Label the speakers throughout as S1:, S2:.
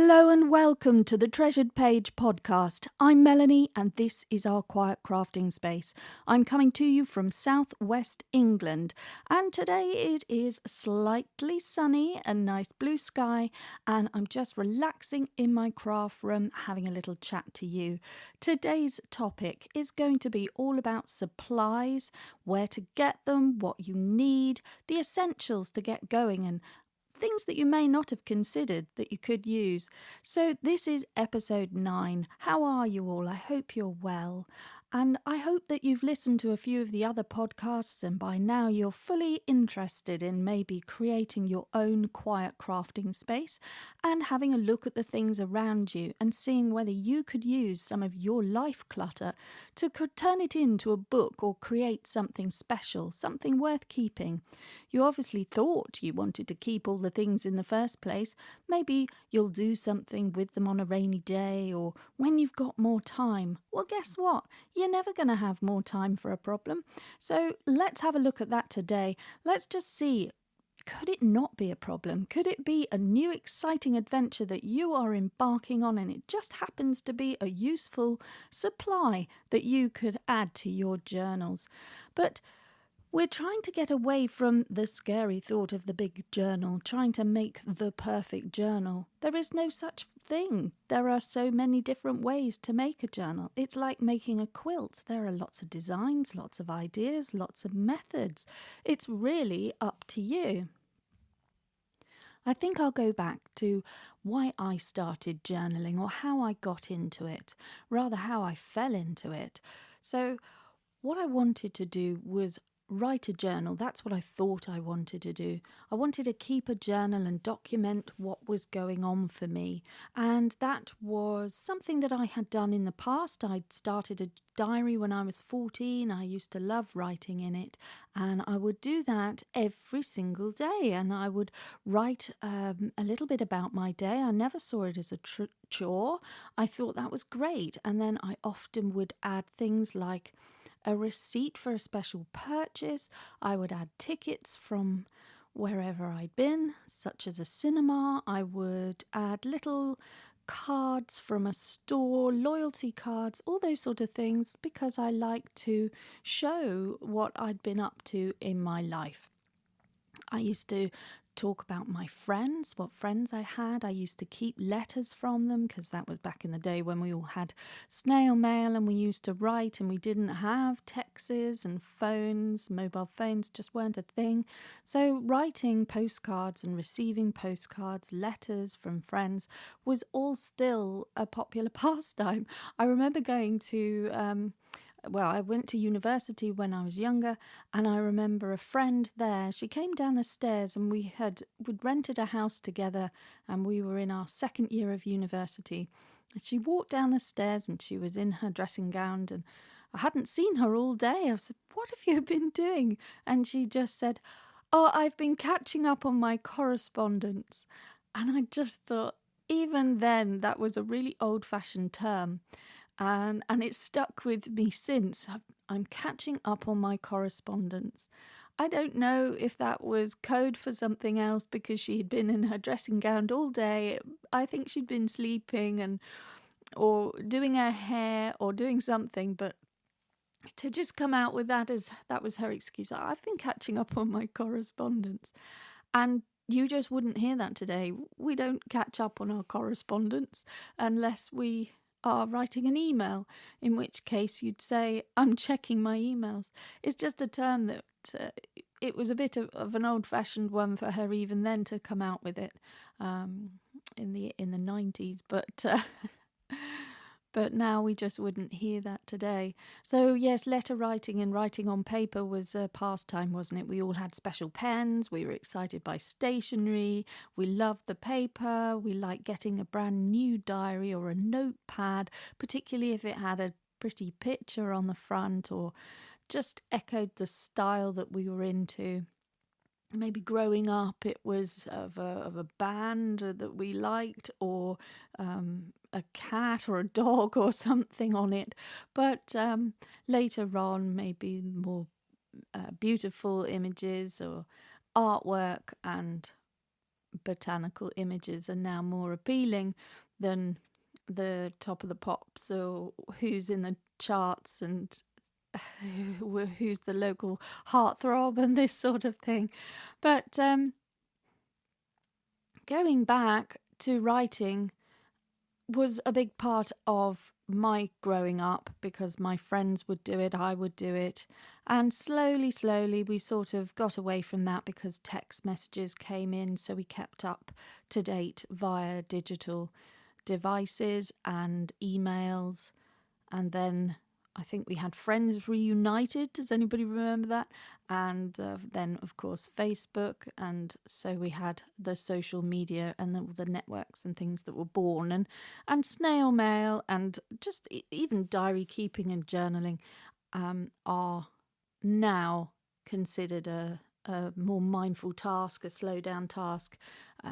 S1: Hello and welcome to the Treasured Page podcast. I'm Melanie and this is our quiet crafting space. I'm coming to you from southwest England and today it is slightly sunny, a nice blue sky, and I'm just relaxing in my craft room having a little chat to you. Today's topic is going to be all about supplies, where to get them, what you need, the essentials to get going, and things that you may not have considered that you could use. So this is episode 9. How are you all? I hope you're well. And I hope that you've listened to a few of the other podcasts and by now you're fully interested in maybe creating your own quiet crafting space and having a look at the things around you and seeing whether you could use some of your life clutter to turn it into a book or create something special, something worth keeping. You obviously thought you wanted to keep all the things in the first place. Maybe you'll do something with them on a rainy day or when you've got more time. Well, guess what? You're never going to have more time for a problem. So let's have a look at that today. Let's just see, could it not be a problem? Could it be a new exciting adventure that you are embarking on and it just happens to be a useful supply that you could add to your journals? But we're trying to get away from the scary thought of the big journal, trying to make the perfect journal. There is no such thing. There are so many different ways to make a journal. It's like making a quilt. There are lots of designs, lots of ideas, lots of methods. It's really up to you. I think I'll go back to why I started journaling or how I got into it, rather how I fell into it. So what I wanted to do was write a journal. That's what I thought I wanted to do. I wanted to keep a journal and document what was going on for me. And that was something that I had done in the past. I'd started a diary when I was 14. I used to love writing in it. And I would do that every single day. And I would write a little bit about my day. I never saw it as a chore. I thought that was great. And then I often would add things like a receipt for a special purchase. I would add tickets from wherever I'd been, such as a cinema. I would add little cards from a store, loyalty cards, all those sort of things, because I like to show what I'd been up to in my life. I used to talk about my friends, what friends I had. I used to keep letters from them because that was back in the day when we all had snail mail and we used to write and we didn't have texts and phones. Mobile phones just weren't a thing. So writing postcards and receiving postcards, letters from friends was all still a popular pastime. I remember going to I went to university when I was younger, and I remember a friend there. She came down the stairs and we'd rented a house together and we were in our second year of university. And she walked down the stairs and she was in her dressing gown and I hadn't seen her all day. I said, "What have you been doing?" And she just said, "Oh, I've been catching up on my correspondence." And I just thought, even then, that was a really old-fashioned term. And it's stuck with me since. I'm catching up on my correspondence. I don't know if that was code for something else because she had been in her dressing gown all day. I think she'd been sleeping or doing her hair or doing something, but to just come out with that as that was her excuse. I've been catching up on my correspondence. And you just wouldn't hear that today. We don't catch up on our correspondence unless we are writing an email, in which case you'd say, "I'm checking my emails." It's just a term that it was a bit of an old-fashioned one for her even then to come out with it in the 90s, but now we just wouldn't hear that today. So yes, letter writing and writing on paper was a pastime, wasn't it? We all had special pens. We were excited by stationery. We loved the paper. We liked getting a brand new diary or a notepad, particularly if it had a pretty picture on the front or just echoed the style that we were into. Maybe growing up it was of a band that we liked or a cat or a dog or something on it. But later on, maybe more beautiful images or artwork and botanical images are now more appealing than the Top of the Pops or who's in the charts and who's the local heartthrob and this sort of thing. But going back to writing was a big part of my growing up because my friends would do it, I would do it. And slowly, we sort of got away from that because text messages came in. So we kept up to date via digital devices and emails. And then I think we had Friends Reunited. Does anybody remember that? And then, of course, Facebook. And so we had the social media and the networks and things that were born, and snail mail, and just even diary keeping and journaling are now considered a more mindful task, a slow down task.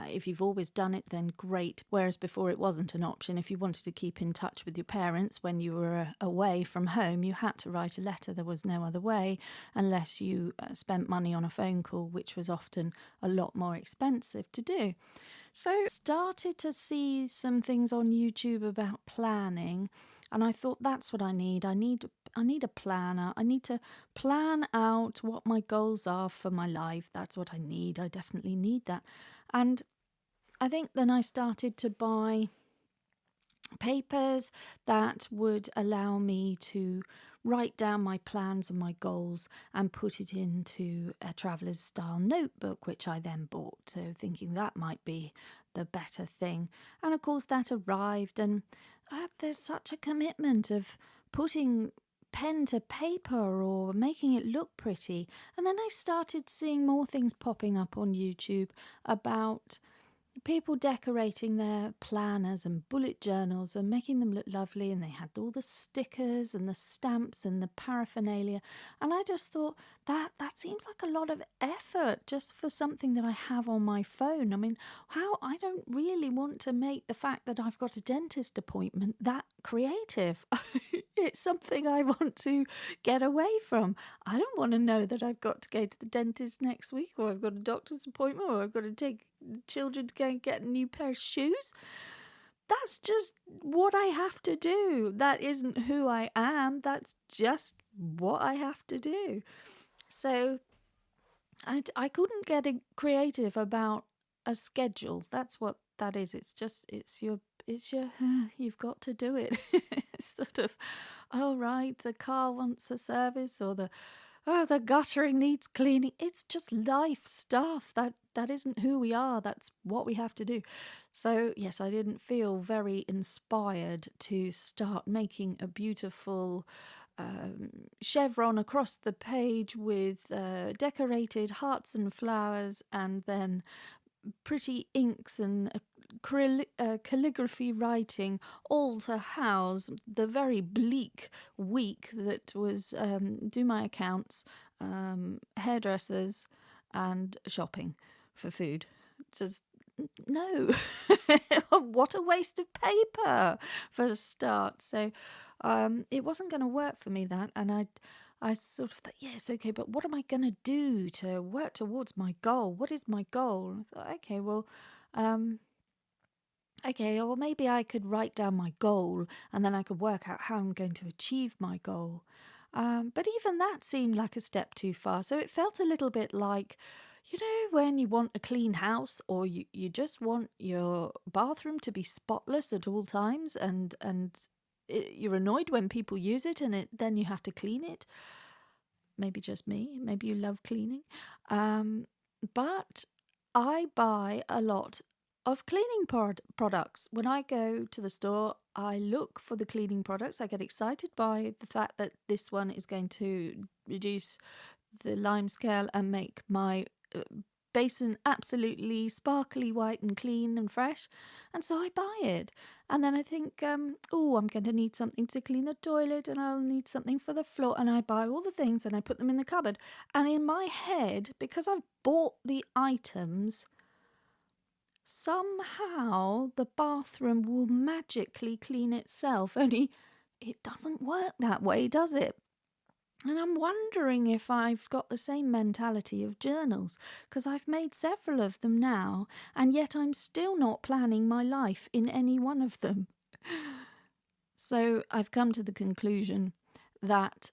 S1: If you've always done it, then great. Whereas before it wasn't an option. If you wanted to keep in touch with your parents when you were away from home, you had to write a letter. There was no other way unless you spent money on a phone call, which was often a lot more expensive to do. So started to see some things on YouTube about planning, and I thought that's what I need. I need a planner. I need to plan out what my goals are for my life. That's what I need. I definitely need that. And I think then I started to buy papers that would allow me to write down my plans and my goals and put it into a traveller's style notebook, which I then bought. So thinking that might be the better thing. And of course that arrived, and there's such a commitment of putting pen to paper or making it look pretty. And then I started seeing more things popping up on YouTube about people decorating their planners and bullet journals and making them look lovely, and they had all the stickers and the stamps and the paraphernalia, and I just thought that seems like a lot of effort just for something that I have on my phone. I mean, how I don't really want to make the fact that I've got a dentist appointment that creative. It's something I want to get away from. I don't want to know that I've got to go to the dentist next week, or I've got a doctor's appointment, or I've got to take children to go and get a new pair of shoes. That's just what I have to do. That isn't who I am. That's just what I have to do. So I couldn't get creative about a schedule. That's what that is. It's your you've got to do it. It's sort of, oh right, the car wants a service, or the guttering needs cleaning. It's just life stuff. That isn't who we are. That's what we have to do. So yes, I didn't feel very inspired to start making a beautiful chevron across the page with decorated hearts and flowers, and then pretty inks and calligraphy writing, all to house the very bleak week that was do my accounts, hairdressers, and shopping for food. Just no. What a waste of paper for a start. So it wasn't going to work for me, that, and I sort of thought, yes, okay, but what am I going to do to work towards my goal? What is my goal? I thought, okay, well, maybe I could write down my goal, and then I could work out how I'm going to achieve my goal. But even that seemed like a step too far. So it felt a little bit like, you know, when you want a clean house, or you just want your bathroom to be spotless at all times, and you're annoyed when people use it, and then you have to clean it. Maybe just me. Maybe you love cleaning. But I buy a lot of cleaning products. When I go to the store, I look for the cleaning products. I get excited by the fact that this one is going to reduce the lime scale and make my basin absolutely sparkly white and clean and fresh, and so I buy it. And then I think, I'm going to need something to clean the toilet, and I'll need something for the floor, and I buy all the things and I put them in the cupboard. And in my head, because I've bought the items, somehow the bathroom will magically clean itself. Only it doesn't work that way, does it? And I'm wondering if I've got the same mentality of journals, because I've made several of them now, and yet I'm still not planning my life in any one of them. So I've come to the conclusion that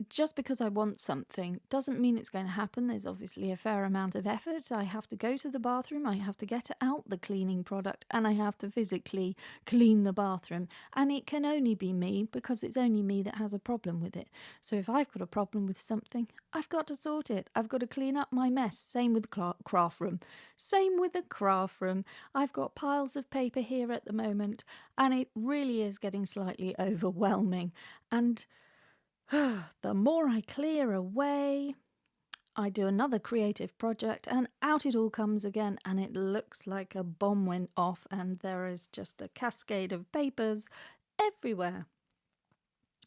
S1: just because I want something doesn't mean it's going to happen. There's obviously a fair amount of effort. I have to go to the bathroom, I have to get out the cleaning product, and I have to physically clean the bathroom. And it can only be me, because it's only me that has a problem with it. So if I've got a problem with something, I've got to sort it. I've got to clean up my mess. Same with the craft room. Same with the craft room. I've got piles of paper here at the moment, and it really is getting slightly overwhelming. And the more I clear away, I do another creative project, and out it all comes again, and it looks like a bomb went off, and there is just a cascade of papers everywhere.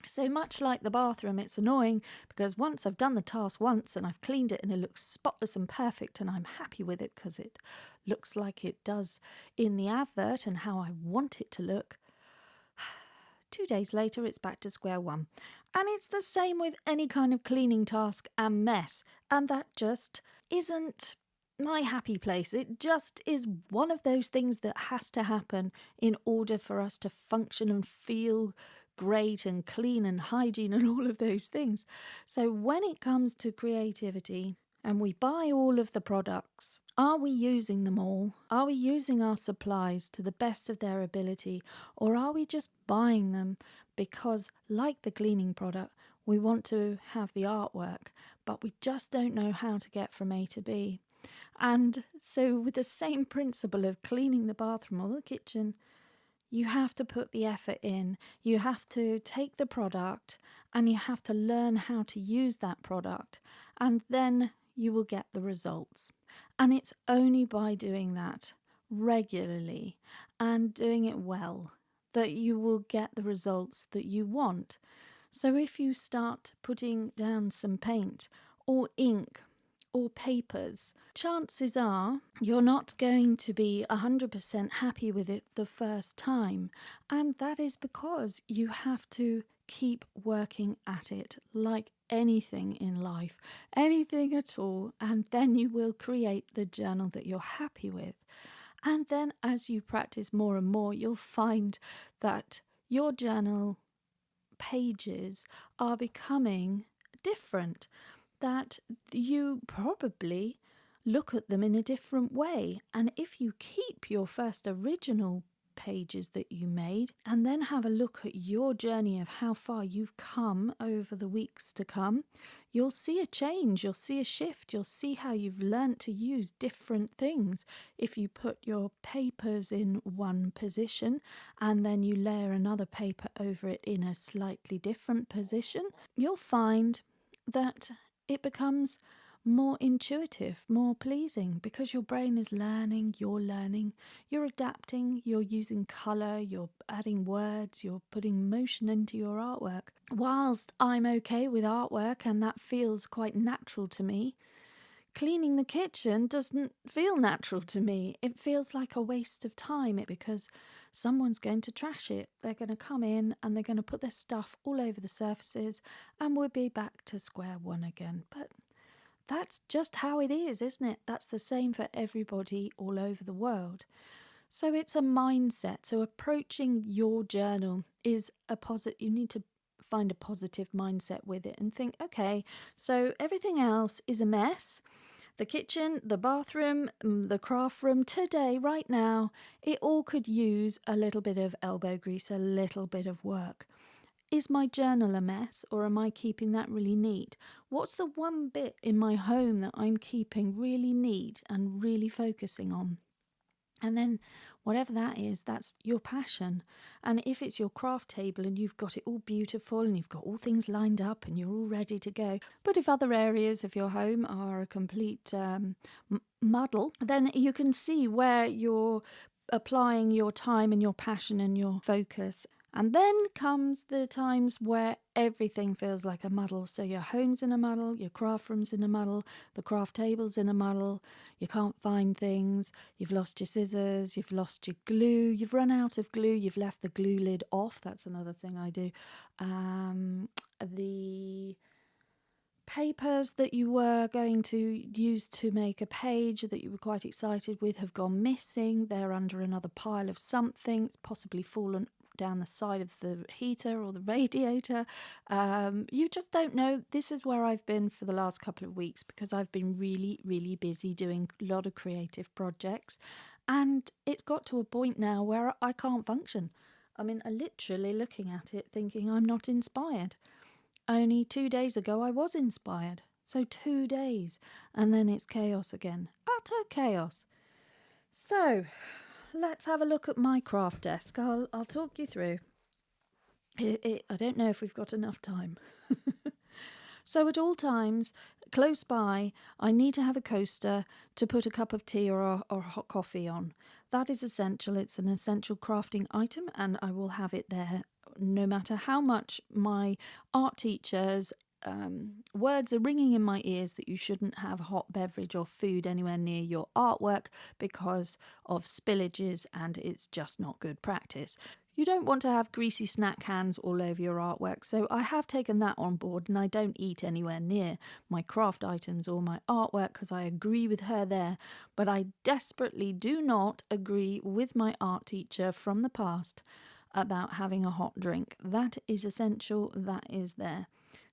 S1: So much like the bathroom, it's annoying, because once I've done the task once and I've cleaned it and it looks spotless and perfect and I'm happy with it because it looks like it does in the advert and how I want it to look, 2 days later, it's back to square one. And it's the same with any kind of cleaning task and mess. And that just isn't my happy place. It just is one of those things that has to happen in order for us to function and feel great and clean and hygiene and all of those things. So when it comes to creativity and we buy all of the products, are we using them all? Are we using our supplies to the best of their ability? Or are we just buying them because, like the cleaning product, we want to have the artwork, but we just don't know how to get from A to B? And so with the same principle of cleaning the bathroom or the kitchen, you have to put the effort in. You have to take the product and you have to learn how to use that product, and then you will get the results. And it's only by doing that regularly and doing it well that you will get the results that you want. So if you start putting down some paint or ink or papers, chances are you're not going to be 100% happy with it the first time. And that is because you have to keep working at it, like anything in life, anything at all, and then you will create the journal that you're happy with. And then as you practice more and more, you'll find that your journal pages are becoming different, that you probably look at them in a different way. And if you keep your first original pages that you made and then have a look at your journey of how far you've come over the weeks to come, you'll see a change, you'll see a shift, you'll see how you've learnt to use different things. If you put your papers in one position and then you layer another paper over it in a slightly different position, you'll find that it becomes more intuitive, more pleasing, because your brain is learning, you're adapting, you're using colour, you're adding words, you're putting motion into your artwork. Whilst I'm okay with artwork and that feels quite natural to me, cleaning the kitchen doesn't feel natural to me. It feels like a waste of time because someone's going to trash it. They're going to come in and they're going to put their stuff all over the surfaces and we'll be back to square one again. But that's just how it is, isn't it? That's the same for everybody all over the world. So it's a mindset. So approaching your journal is you need to find a positive mindset with it and think, okay, so everything else is a mess. The kitchen, the bathroom, the craft room, today, right now, it all could use a little bit of elbow grease, a little bit of work. Is my journal a mess, or am I keeping that really neat? What's the one bit in my home that I'm keeping really neat and really focusing on? And then whatever that is, that's your passion. And if it's your craft table and you've got it all beautiful and you've got all things lined up and you're all ready to go, but if other areas of your home are a complete muddle, then you can see where you're applying your time and your passion and your focus. And then comes the times where everything feels like a muddle. So your home's in a muddle, your craft room's in a muddle, the craft table's in a muddle, you can't find things, you've lost your scissors, you've lost your glue, you've run out of glue, you've left the glue lid off. That's another thing I do. The papers that you were going to use to make a page that you were quite excited with have gone missing. They're under another pile of something. It's possibly fallen down the side of the heater or the radiator. You just don't know. This is where I've been for the last couple of weeks because I've been really, really busy doing a lot of creative projects, and it's got to a point now where I can't function. I mean, I'm literally looking at it thinking I'm not inspired. Only 2 days ago I was inspired. So 2 days, and then it's chaos again. Utter chaos. So let's have a look at my craft desk. I'll talk you through. I don't know if we've got enough time. So at all times, close by, I need to have a coaster to put a cup of tea or hot coffee on. That is essential. It's an essential crafting item, and I will have it there no matter how much my art teachers words are ringing in my ears that you shouldn't have hot beverage or food anywhere near your artwork because of spillages, and it's just not good practice. You don't want to have greasy snack hands all over your artwork, so I have taken that on board, and I don't eat anywhere near my craft items or my artwork because I agree with her there, but I desperately do not agree with my art teacher from the past about having a hot drink. That is essential, that is there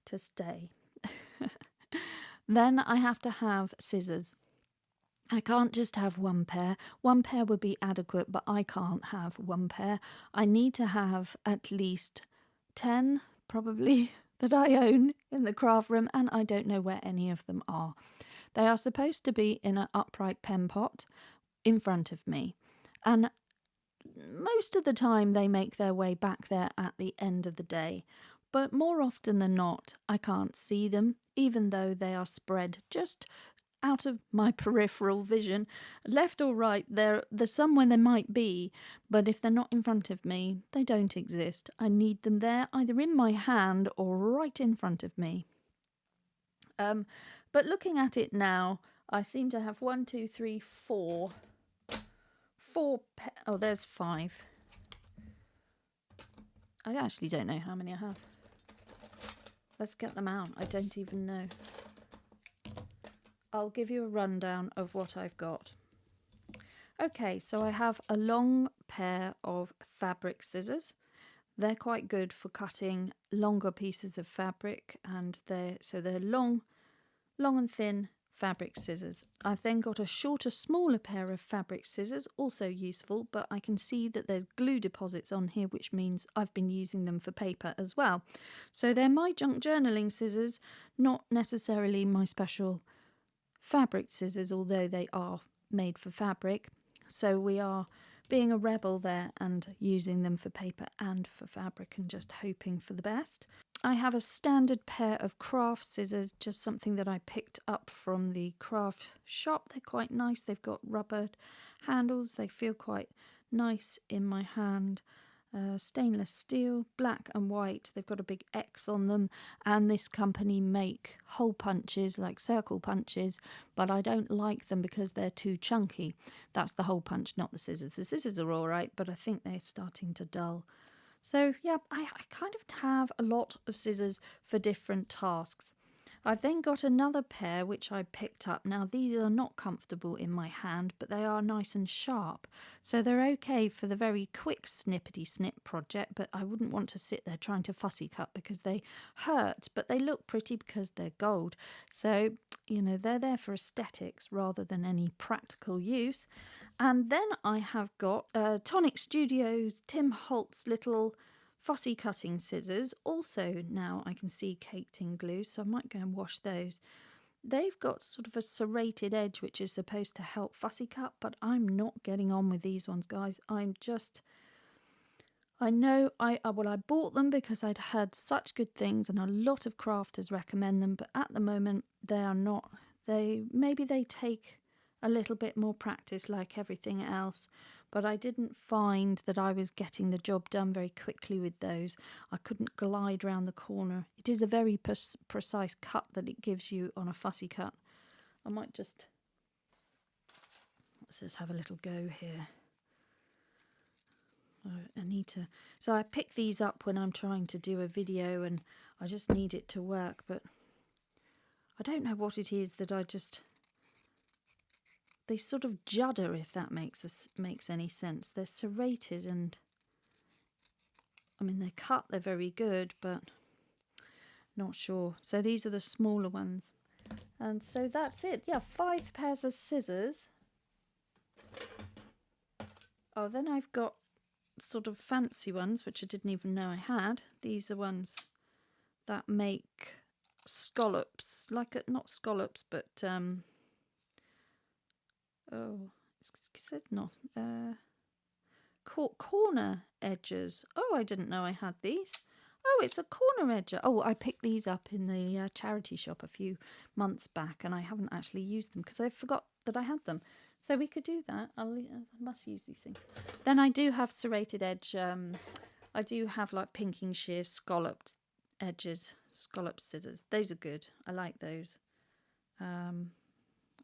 S1: to stay. Then I have to have scissors. I can't just have one pair. One pair would be adequate, but I can't have one pair. I need to have at least 10, probably, that I own in the craft room, and I don't know where any of them are. They are supposed to be in an upright pen pot in front of me, and most of the time they make their way back there at the end of the day. But more often than not, I can't see them, even though they are spread just out of my peripheral vision. Left or right, there's somewhere they might be, but if they're not in front of me, they don't exist. I need them there, either in my hand or right in front of me. But looking at it now, I seem to have 4. Oh, there's 5. I actually don't know how many I have. Let's get them out. I don't even know. I'll give you a rundown of what I've got. Okay, so I have a long pair of fabric scissors. They're quite good for cutting longer pieces of fabric, and they're long and thin fabric scissors. I've then got a shorter, smaller pair of fabric scissors, also useful, but I can see that there's glue deposits on here, which means I've been using them for paper as well. So they're my junk journaling scissors, not necessarily my special fabric scissors, although they are made for fabric. So we are being a rebel there and using them for paper and for fabric and just hoping for the best. I have a standard pair of craft scissors, just something that I picked up from the craft shop. They're quite nice. They've got rubber handles. They feel quite nice in my hand. Stainless steel, black and white. They've got a big X on them, and this company make hole punches, like circle punches, but I don't like them because they're too chunky. That's the hole punch, not the scissors. The scissors are all right, but I think they're starting to dull. So yeah, I kind of have a lot of scissors for different tasks. I've then got another pair which I picked up. Now these are not comfortable in my hand, but they are nice and sharp. So they're okay for the very quick snippety snip project, but I wouldn't want to sit there trying to fussy cut because they hurt, but they look pretty because they're gold. So, you know, they're there for aesthetics rather than any practical use. And then I have got Tonic Studios Tim Holtz little fussy cutting scissors. Also now I can see caked in glue, so I might go and wash those. They've got sort of a serrated edge which is supposed to help fussy cut, but I'm not getting on with these ones, guys. I bought them because I'd heard such good things and a lot of crafters recommend them, but at the moment they are not. Maybe they take a little bit more practice like everything else, but I didn't find that I was getting the job done very quickly with those. I couldn't glide round the corner. It is a very precise cut that it gives you on a fussy cut. I might just... Let's just have a little go here. I need to... So I pick these up when I'm trying to do a video and I just need it to work, but I don't know what it is that I just... They sort of judder, if that makes any sense. They're serrated and... I mean, they're cut, they're very good, but not sure. So these are the smaller ones. And so that's it. Yeah, 5 pairs of scissors. Oh, then I've got sort of fancy ones, which I didn't even know I had. These are ones that make scallops, like not scallops, but oh, it says not corner edges. Oh, I didn't know I had these. Oh, it's a corner edger. Oh, I picked these up in the charity shop a few months back, and I haven't actually used them because I forgot that I had them. So we could do that. I must use these things. Then I do have serrated edge. I do have like pinking shear scalloped edges, scalloped scissors. Those are good. I like those. I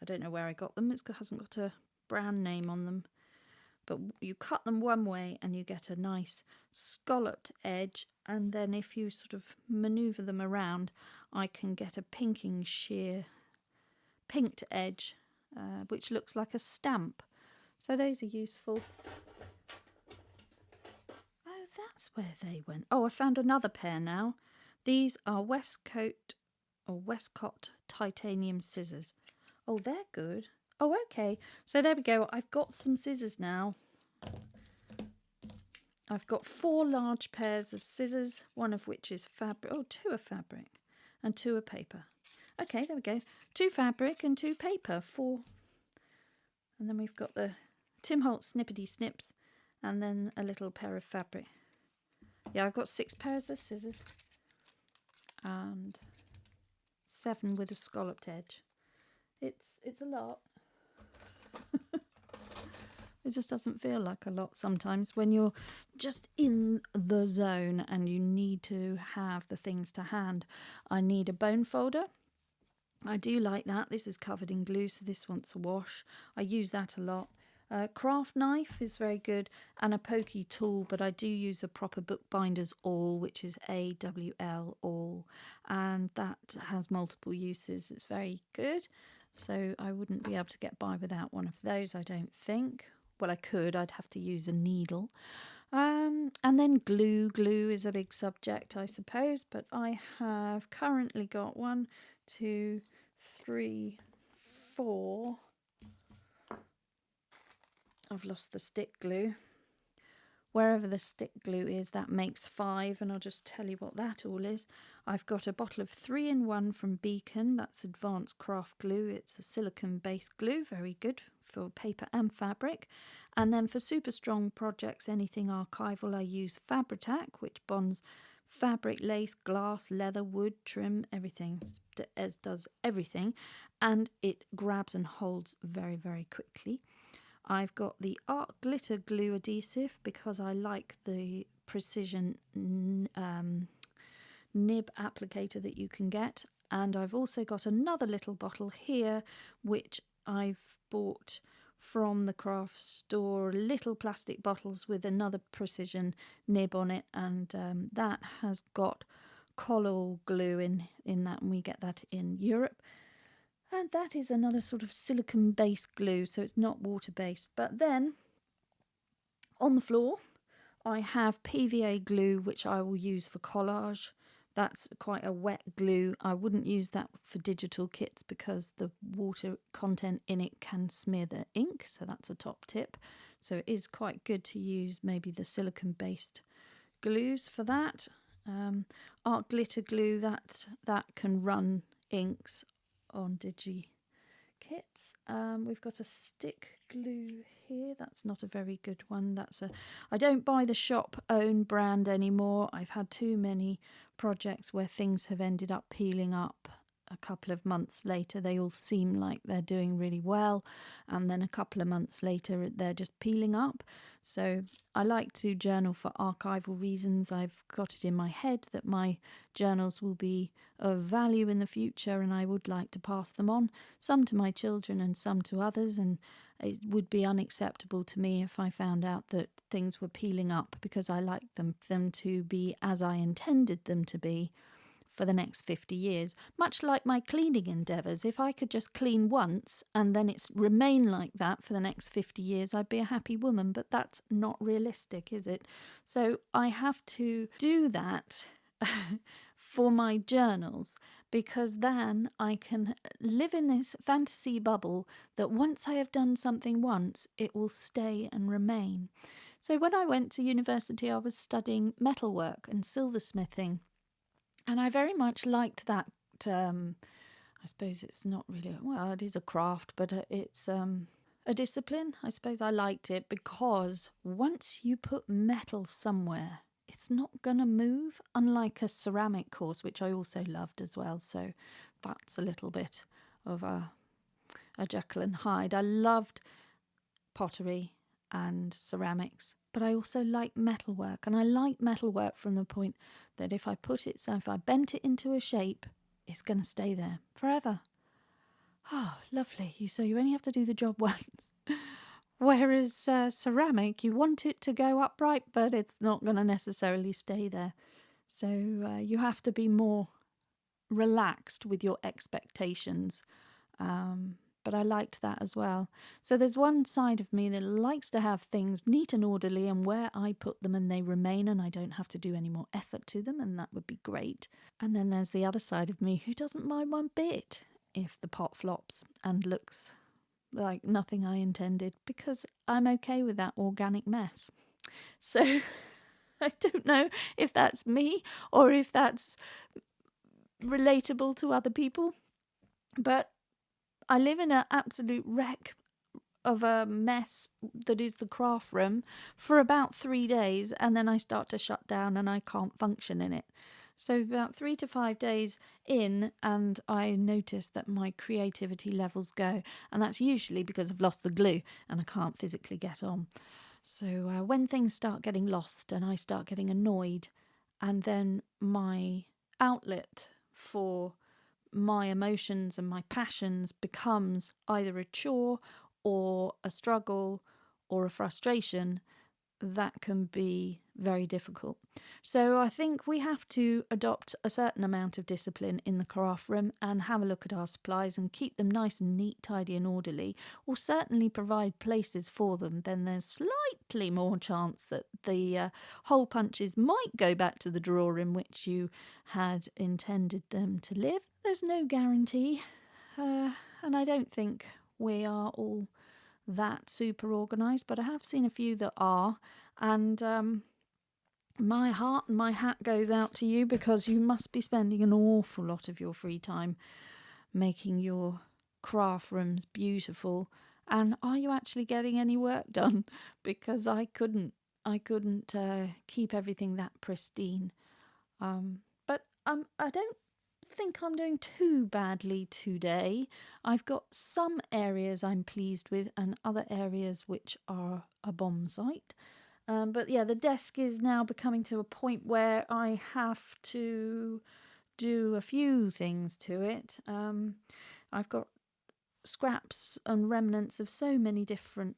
S1: don't know where I got them. It hasn't got a brand name on them. But you cut them one way and you get a nice scalloped edge. And then if you sort of manoeuvre them around, I can get a pinking shear, pinked edge, which looks like a stamp. So those are useful. Oh, that's where they went. Oh, I found another pair now. These are Westcott titanium scissors. Oh, they're good. Oh, okay. So there we go. I've got some scissors now. I've got 4 large pairs of scissors, one of which is fabric. Oh, 2 are fabric and 2 are paper. Okay, there we go. 2 fabric and 2 paper. 4. And then we've got the Tim Holtz Snippety Snips and then a little pair of fabric. Yeah, I've got 6 pairs of scissors and 7 with a scalloped edge. It's a lot. It just doesn't feel like a lot sometimes when you're just in the zone and you need to have the things to hand. I need a bone folder. I do like that. This is covered in glue, so this wants a wash. I use that a lot. Craft knife is very good, and a pokey tool, but I do use a proper bookbinder's awl, which is AWL awl, and that has multiple uses. It's very good, so I wouldn't be able to get by without one of those, I don't think. Well, I could. I'd have to use a needle. And then glue. Glue is a big subject, I suppose, but I have currently got 1, 2, 3, 4. I've lost the stick glue. Wherever the stick glue is, that makes 5, and I'll just tell you what that all is. I've got a bottle of 3-in-1 from Beacon. That's advanced craft glue. It's a silicone-based glue, very good for paper and fabric. And then for super strong projects, anything archival, I use Fabri-Tac, which bonds fabric, lace, glass, leather, wood, trim, everything, as does everything, and it grabs and holds very, very quickly. I've got the Art Glitter Glue Adhesive because I like the precision nib applicator that you can get. And I've also got another little bottle here, which I've bought from the craft store, little plastic bottles with another precision nib on it. And that has got collal glue in that, and we get that in Europe. And that is another sort of silicone-based glue, so it's not water-based. But then, on the floor, I have PVA glue, which I will use for collage. That's quite a wet glue. I wouldn't use that for digital kits because the water content in it can smear the ink, so that's a top tip. So it is quite good to use maybe the silicone-based glues for that. Art glitter glue, that can run inks on digi kits. We've got a stick glue here. That's not a very good one. I don't buy the shop own brand anymore. I've had too many projects where things have ended up peeling up a couple of months later they all seem like they're doing really well, and then a couple of months later they're just peeling up. So I like to journal for archival reasons. I've got it in my head that my journals will be of value in the future, and I would like to pass them on, some to my children and some to others. And it would be unacceptable to me if I found out that things were peeling up, because I like them to be as I intended them to be for the next 50 years. Much like my cleaning endeavours, if I could just clean once and then it's remain like that for the next 50 years, I'd be a happy woman. But that's not realistic, is it? So I have to do that for my journals, because then I can live in this fantasy bubble that once I have done something once, it will stay and remain. So when I went to university, I was studying metalwork and silversmithing. And I very much liked that. I suppose it's not really, well, it is a craft, but it's a discipline. I suppose I liked it because once you put metal somewhere, it's not going to move, unlike a ceramic course, which I also loved as well. So that's a little bit of a Jekyll and Hyde. I loved pottery and ceramics, but I also like metalwork. And I like metalwork from the point that if I bent it into a shape, it's going to stay there forever. Oh, lovely. So you only have to do the job once. Whereas ceramic, you want it to go upright, but it's not going to necessarily stay there. So you have to be more relaxed with your expectations. But I liked that as well. So there's one side of me that likes to have things neat and orderly, and where I put them and they remain, and I don't have to do any more effort to them, and that would be great. And then there's the other side of me who doesn't mind one bit if the pot flops and looks like nothing I intended, because I'm okay with that organic mess. So I don't know if that's me or if that's relatable to other people, but I live in an absolute wreck of a mess that is the craft room for about 3 days, and then I start to shut down and I can't function in it. So about 3 to 5 days in, and I notice that my creativity levels go, and that's usually because I've lost the glue and I can't physically get on. So when things start getting lost and I start getting annoyed, and then my outlet for my emotions and my passions becomes either a chore or a struggle or a frustration, that can be very difficult. So I think we have to adopt a certain amount of discipline in the craft room and have a look at our supplies and keep them nice and neat, tidy and orderly, or certainly provide places for them. Then there's slightly more chance that the hole punches might go back to the drawer in which you had intended them to live. There's no guarantee, and I don't think we are all that super organised, but I have seen a few that are, and my heart and my hat goes out to you, because you must be spending an awful lot of your free time making your craft rooms beautiful. And are you actually getting any work done? Because I couldn't keep everything that pristine. But I don't think I'm doing too badly today. I've got some areas I'm pleased with and other areas which are a bomb site. But yeah, the desk is now becoming to a point where I have to do a few things to it. I've got scraps and remnants of so many different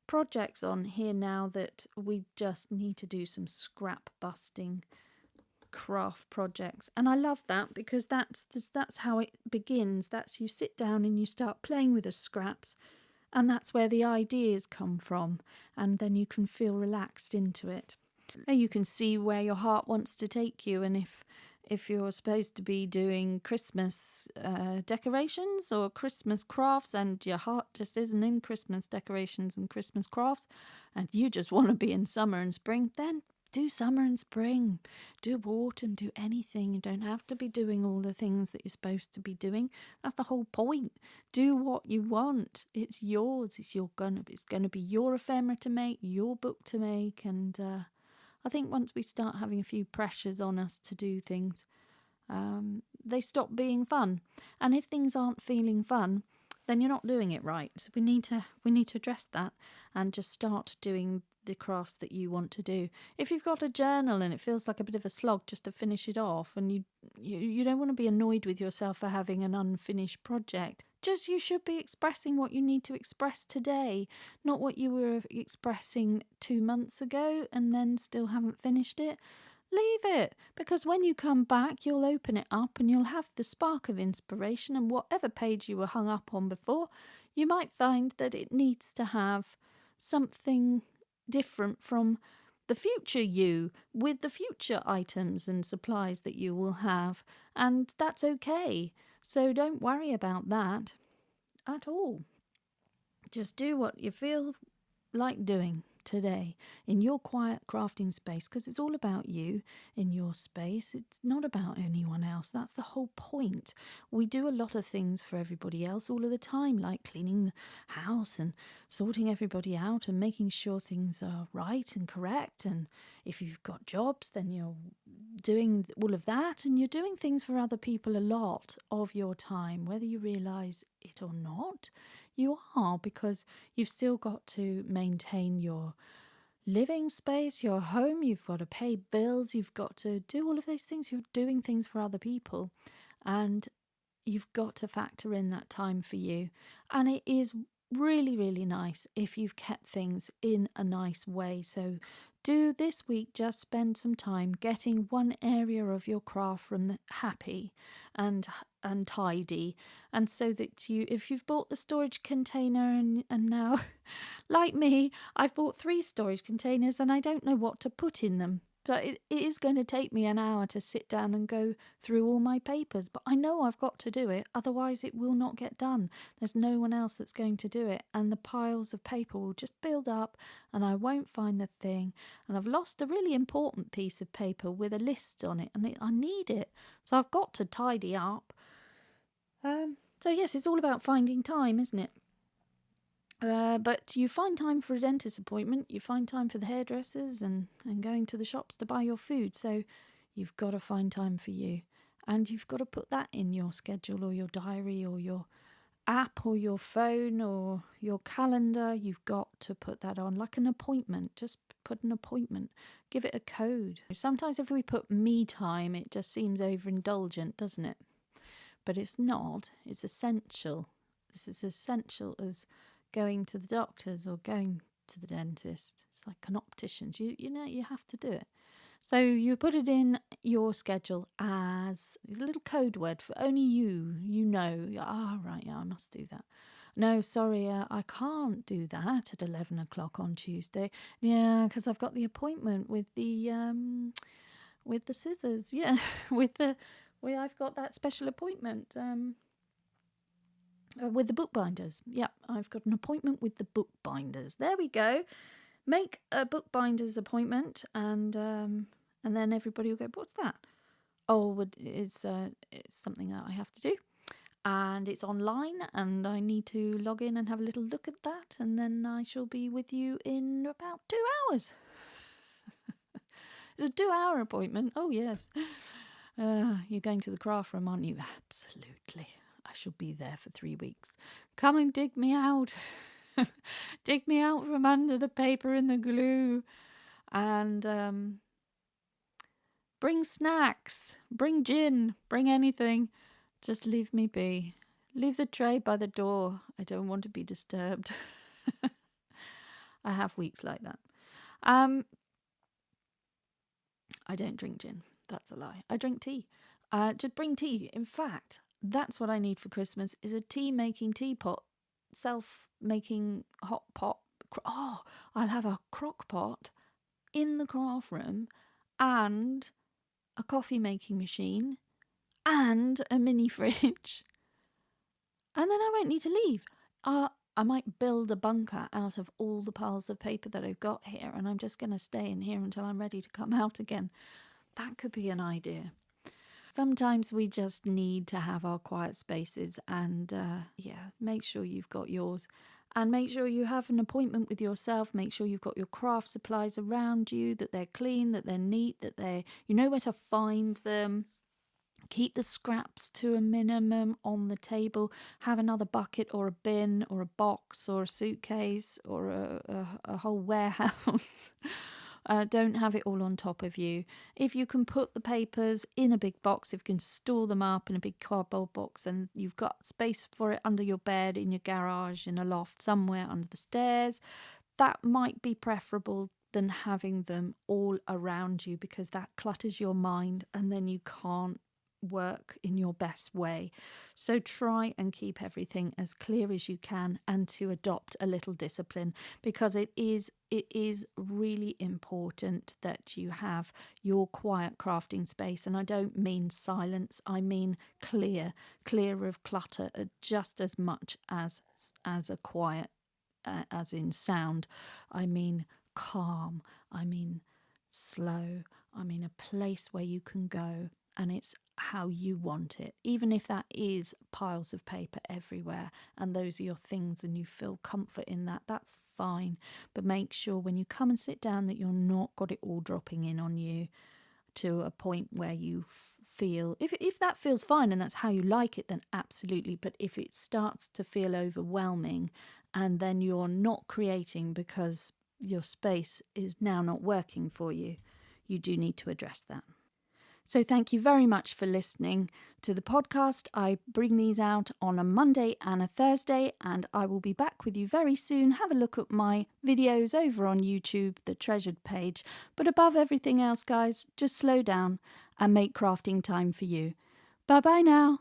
S1: projects on here now that we just need to do some scrap busting craft projects, and I love that, because that's how it begins. That's, you sit down and you start playing with the scraps, and that's where the ideas come from, and then you can feel relaxed into it. And you can see where your heart wants to take you, and if you're supposed to be doing Christmas decorations or Christmas crafts, and your heart just isn't in Christmas decorations and Christmas crafts, and you just want to be in summer and spring, then do summer and spring, do autumn, do anything. You don't have to be doing all the things that you're supposed to be doing. That's the whole point. Do what you want. It's yours. It's going to be your ephemera to make, your book to make. And I think once we start having a few pressures on us to do things, they stop being fun. And if things aren't feeling fun, then you're not doing it right. So we need to address that and just start doing the crafts that you want to do. If you've got a journal and it feels like a bit of a slog just to finish it off, and you don't want to be annoyed with yourself for having an unfinished project, just you should be expressing what you need to express today, not what you were expressing 2 months ago and then still haven't finished it. Leave it, because when you come back, you'll open it up and you'll have the spark of inspiration, and whatever page you were hung up on before, you might find that it needs to have something different from the future you, with the future items and supplies that you will have, and that's okay. So don't worry about that at all. Just do what you feel like doing today in your quiet crafting space, because it's all about you in your space. It's not about anyone else. That's the whole point. We do a lot of things for everybody else all of the time, like cleaning the house and sorting everybody out and making sure things are right and correct. And if you've got jobs, then you're doing all of that, and you're doing things for other people a lot of your time, whether you realize it or not. You are, because you've still got to maintain your living space, your home. You've got to pay bills. You've got to do all of those things. You're doing things for other people, and you've got to factor in that time for you. And it is really, really nice if you've kept things in a nice way. So do this week just spend some time getting one area of your craft room happy and tidy, and so that you, if you've bought the storage container and now like me, I've bought 3 storage containers and I don't know what to put in them. But it is going to take me an hour to sit down and go through all my papers. But I know I've got to do it, otherwise it will not get done. There's no one else that's going to do it. And the piles of paper will just build up and I won't find the thing. And I've lost a really important piece of paper with a list on it, and I need it. So I've got to tidy up. So yes, it's all about finding time, isn't it? But you find time for a dentist appointment, you find time for the hairdressers and going to the shops to buy your food. So you've got to find time for you. And you've got to put that in your schedule or your diary or your app or your phone or your calendar. You've got to put that on like an appointment. Just put an appointment. Give it a code. Sometimes if we put me time, it just seems overindulgent, doesn't it? But it's not. It's essential. This is essential as going to the doctors or going to the dentist. It's like an optician's. You know, you have to do it. So you put it in your schedule as a little code word for only you know. Right, yeah, I must do that. No, sorry, I can't do that at 11 o'clock on Tuesday. Yeah, because I've got the appointment with the scissors. Yeah, I've got that special appointment. With the bookbinders. Yeah, I've got an appointment with the bookbinders. There we go. Make a bookbinders appointment, and then everybody will go, what's that? Oh, it's something that I have to do. And it's online, and I need to log in and have a little look at that, and then I shall be with you in about 2 hours. It's a 2-hour appointment. Oh, yes. You're going to the craft room, aren't you? Absolutely. I shall be there for 3 weeks. Come and dig me out. Dig me out from under the paper and the glue. And bring snacks. Bring gin. Bring anything. Just leave me be. Leave the tray by the door. I don't want to be disturbed. I have weeks like that. I don't drink gin. That's a lie. I drink tea. Just bring tea. In fact, that's what I need for Christmas, is a tea-making teapot. Self-making hot pot. Oh, I'll have a crock pot in the craft room and a coffee-making machine and a mini fridge. And then I won't need to leave. I might build a bunker out of all the piles of paper that I've got here, and I'm just going to stay in here until I'm ready to come out again. That could be an idea. Sometimes we just need to have our quiet spaces, and make sure you've got yours. And make sure you have an appointment with yourself. Make sure you've got your craft supplies around you, that they're clean, that they're neat, that you know where to find them. Keep the scraps to a minimum on the table. Have another bucket or a bin or a box or a suitcase or a whole warehouse. Don't have it all on top of you. If you can put the papers in a big box, if you can store them up in a big cardboard box, and you've got space for it under your bed, in your garage, in a loft, somewhere under the stairs, that might be preferable than having them all around you, because that clutters your mind and then you can't work in your best way. So try and keep everything as clear as you can, and to adopt a little discipline, because it is really important that you have your quiet crafting space. And I don't mean silence, I mean clear of clutter, just as much as a quiet, as in sound. I mean calm, I mean slow, I mean a place where you can go and it's how you want it, even if that is piles of paper everywhere and those are your things and you feel comfort in that, that's fine. But make sure when you come and sit down that you're not got it all dropping in on you to a point where you feel, if that feels fine and that's how you like it, then absolutely. But if it starts to feel overwhelming and then you're not creating because your space is now not working for you, you do need to address that. So thank you very much for listening to the podcast. I bring these out on a Monday and a Thursday, and I will be back with you very soon. Have a look at my videos over on YouTube, the Treasured page. But above everything else, guys, just slow down and make crafting time for you. Bye-bye now.